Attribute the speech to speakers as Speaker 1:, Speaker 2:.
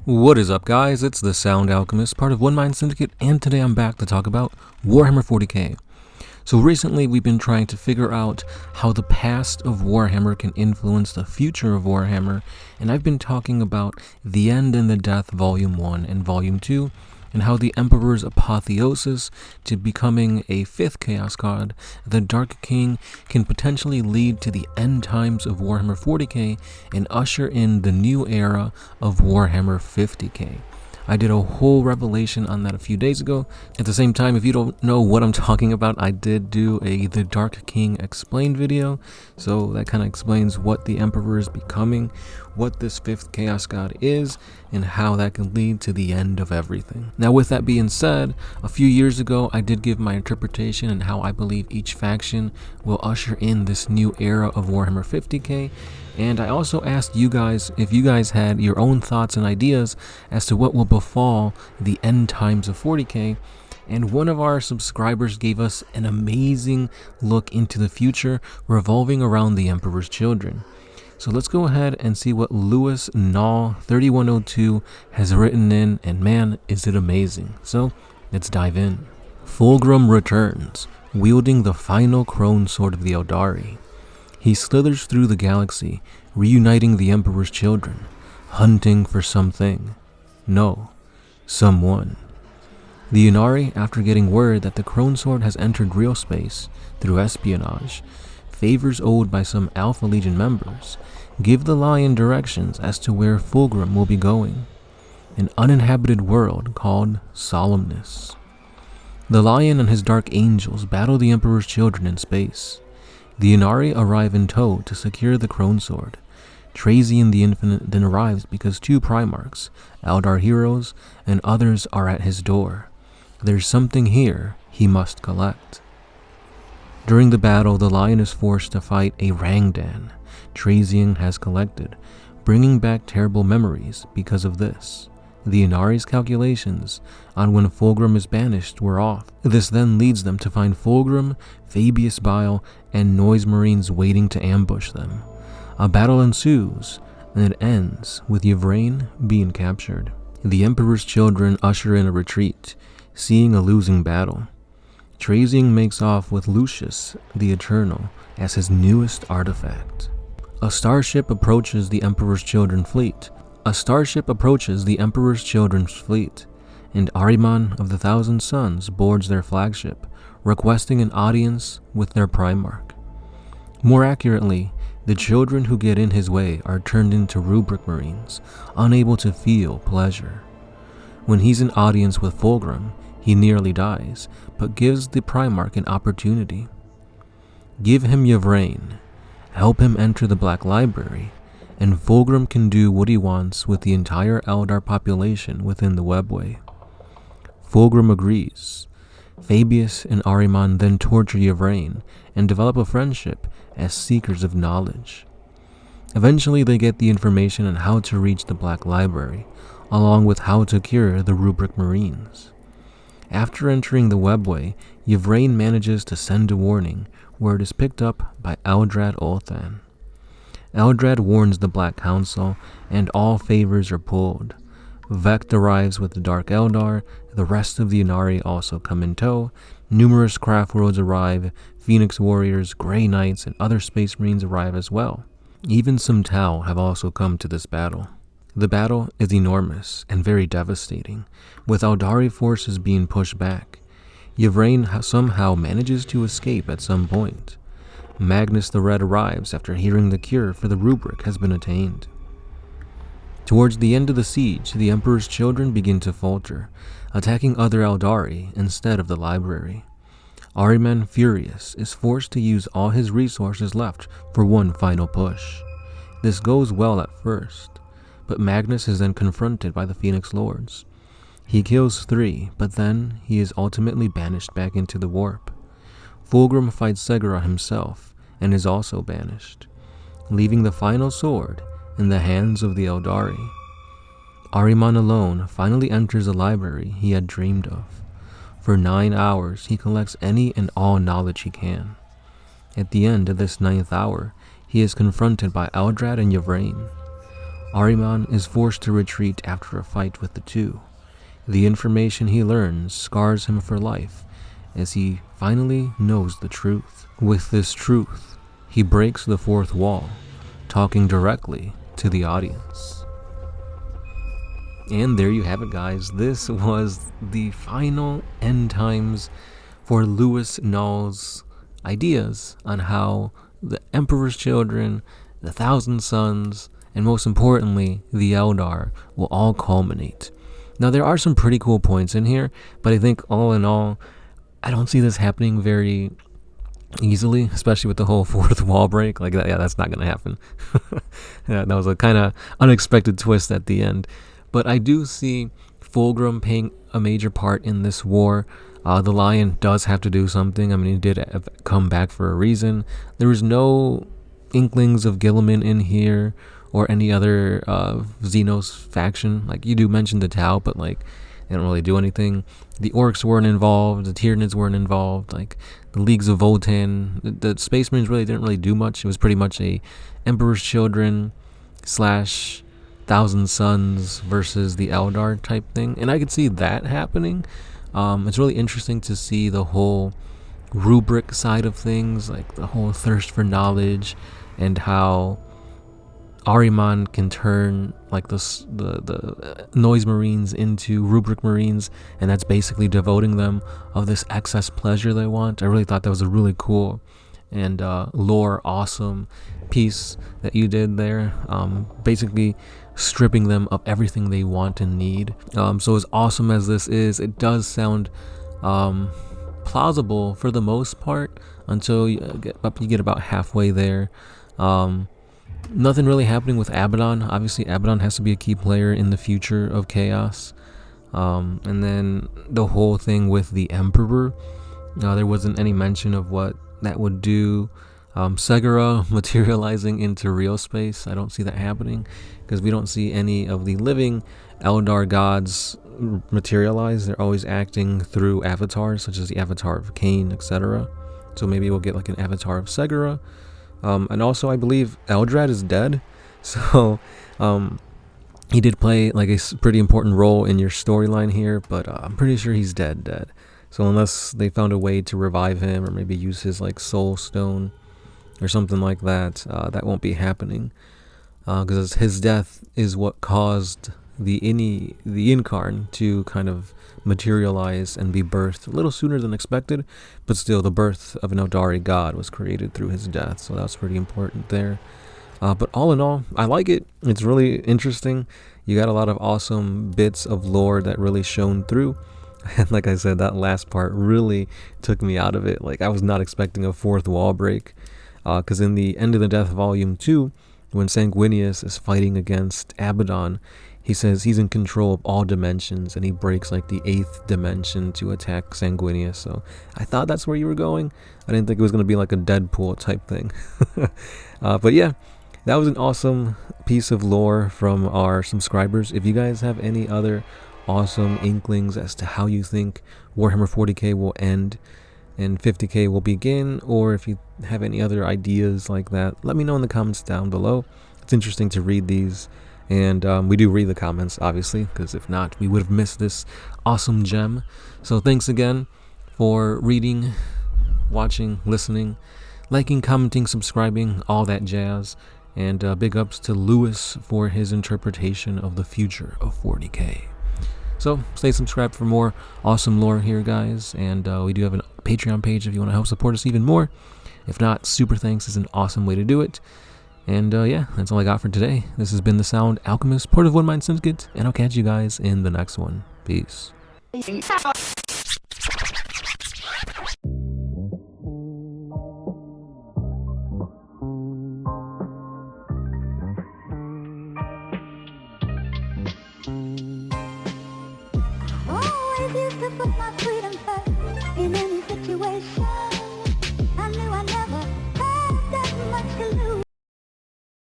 Speaker 1: What is up, guys? It's the Sound Alchemist, part of One Mind Syndicate, and today I'm back to talk about Warhammer 40K. So recently we've been trying to figure out how the past of Warhammer can influence the future of Warhammer, and I've been talking about The End and the Death Volume 1 and Volume 2, and how the Emperor's apotheosis to becoming a fifth Chaos God, the Dark King, can potentially lead to the end times of Warhammer 40K and usher in the new era of Warhammer 50K. I did a whole revelation on that a few days ago. At the same time, if you don't know what I'm talking about, I did do a The Dark King Explained video, so that kind of explains what the Emperor is becoming, what this fifth Chaos God is, and how that can lead to the end of everything. Now, with that being said, a few years ago, I did give my interpretation and how I believe each faction will usher in this new era of Warhammer 50K, and I also asked you guys if you guys had your own thoughts and ideas as to what will befall the end times of 40K, and one of our subscribers gave us an amazing look into the future revolving around the Emperor's children. So let's go ahead and see what Lewis Nall 3102 has written in, and man, is it amazing. So let's dive in. Fulgrim returns, wielding the final crone sword of the Aeldari. He slithers through the galaxy, reuniting the Emperor's children, hunting for something. No, someone. The Aeldari, after getting word that the crone sword has entered real space through espionage, favors owed by some Alpha Legion members, give the Lion directions as to where Fulgrim will be going, an uninhabited world called Solemnness. The Lion and his dark angels battle the Emperor's children in space. The Aeldari arrive in tow to secure the crone sword. Trazian the Infinite then arrives because two Primarchs, Eldar heroes, and others are at his door. There's something here he must collect. During the battle, the Lion is forced to fight a Rangdan Trazian has collected, bringing back terrible memories because of this. The Aeldari's calculations on when Fulgrim is banished were off. This then leads them to find Fulgrim, Fabius Bile, and Noise Marines waiting to ambush them. A battle ensues, and it ends with Yvraine being captured. The Emperor's children usher in a retreat, seeing a losing battle. Trazian makes off with Lucius the Eternal as his newest artifact. A starship approaches the Emperor's children's fleet, and Ahriman of the Thousand Suns boards their flagship, requesting an audience with their Primarch. More accurately, the children who get in his way are turned into rubric marines, unable to feel pleasure. When he's in audience with Fulgrim, he nearly dies, but gives the Primarch an opportunity. Give him Yvraine, help him enter the Black Library, and Fulgrim can do what he wants with the entire Eldar population within the webway. Fulgrim agrees. Fabius and Ahriman then torture Yvraine and develop a friendship as seekers of knowledge. Eventually they get the information on how to reach the Black Library, along with how to cure the rubric marines. After entering the webway, Yvraine manages to send a warning where it is picked up by Eldrad Ulthan. Eldrad warns the Black Council, and all favors are pulled. Vect arrives with the Dark Eldar, the rest of the Aeldari also come in tow, numerous craft worlds arrive, Phoenix Warriors, Grey Knights, and other Space Marines arrive as well. Even some Tau have also come to this battle. The battle is enormous and very devastating, with Aeldari forces being pushed back. Yvraine somehow manages to escape at some point. Magnus the Red arrives after hearing the cure for the rubric has been attained. Towards the end of the siege, the Emperor's children begin to falter, attacking other Aeldari instead of the library. Ahriman, furious, is forced to use all his resources left for one final push. This goes well at first, but Magnus is then confronted by the Phoenix Lords. He kills 3, but then he is ultimately banished back into the warp. Fulgrim fights Segura himself and is also banished, leaving the final sword in the hands of the Aeldari. Ahriman alone finally enters the library he had dreamed of. For 9 hours, he collects any and all knowledge he can. At the end of this 9th hour, he is confronted by Eldrad and Yvraine. Ahriman is forced to retreat after a fight with the two. The information he learns scars him for life as he finally knows the truth. With this truth, he breaks the fourth wall, talking directly to the audience. And there you have it, guys. This was the final end times for Lewis Null's ideas on how the Emperor's Children, the Thousand Sons, and most importantly, the Eldar will all culminate. Now, there are some pretty cool points in here, but I think all in all, I don't see this happening very easily, especially with the whole fourth wall break. Like, that, yeah, that's not going to happen. Yeah, that was a kind of unexpected twist at the end. But I do see Fulgrim playing a major part in this war. The Lion does have to do something. I mean, he did come back for a reason. There was no inklings of Gilliman in here or any other Xenos faction. Like, you do mention the Tau, but like, they don't really do anything. The Orcs weren't involved. The Tyranids weren't involved. Like, the Leagues of Votann, the Space Marines really didn't really do much. It was pretty much a Emperor's Children / Thousand Sons versus the Eldar type thing, and I could see that happening. It's really interesting to see the whole rubric side of things, like the whole thirst for knowledge, and how Ahriman can turn like the noise marines into rubric marines, and that's basically devoting them of this excess pleasure they want. I really thought that was a really cool and lore awesome piece that you did there, basically stripping them of everything they want and need. So as awesome as this is, it does sound plausible for the most part until you get about halfway there. Nothing really happening with Abaddon. Obviously, Abaddon has to be a key player in the future of Chaos. And then the whole thing with the Emperor, there wasn't any mention of what that would do. Segura materializing into real space, I don't see that happening because we don't see any of the living Eldar gods materialize. They're always acting through avatars, such as the avatar of Cain, etc. So maybe we'll get like an avatar of Segura. And also, I believe Eldrad is dead, so he did play like a pretty important role in your storyline here, but I'm pretty sure he's dead. So unless they found a way to revive him or maybe use his like soul stone or something like that, that won't be happening, because his death is what caused the Incarn to kind of materialize and be birthed a little sooner than expected, but still the birth of an Aeldari god was created through his death, so that's pretty important there. But all in all, I like it. It's really interesting. You got a lot of awesome bits of lore that really shone through. And like I said, that last part really took me out of it. Like, I was not expecting a fourth wall break. Because in the End of the Death Volume 2, when Sanguinius is fighting against Abaddon, he says he's in control of all dimensions, and he breaks like the 8th dimension to attack Sanguinius. So I thought that's where you were going. I didn't think it was going to be like a Deadpool type thing. But yeah, that was an awesome piece of lore from our subscribers. If you guys have any other awesome inklings as to how you think Warhammer 40K will end and 50K will begin, or if you have any other ideas like that, let me know in the comments down below. It's interesting to read these, and we do read the comments, obviously, because if not, we would have missed this awesome gem. So thanks again for reading, watching, listening, liking, commenting, subscribing, all that jazz, and big ups to Lewis for his interpretation of the future of 40K. So stay subscribed for more awesome lore here, guys, and we do have a Patreon page if you want to help support us even more. If not, super thanks is an awesome way to do it. And yeah, that's all I got for today. This has been the Sound Alchemist, part of One Mind Syndicate, and I'll catch you guys in the next one. Peace.
Speaker 2: Always used to put my freedom first in any situation.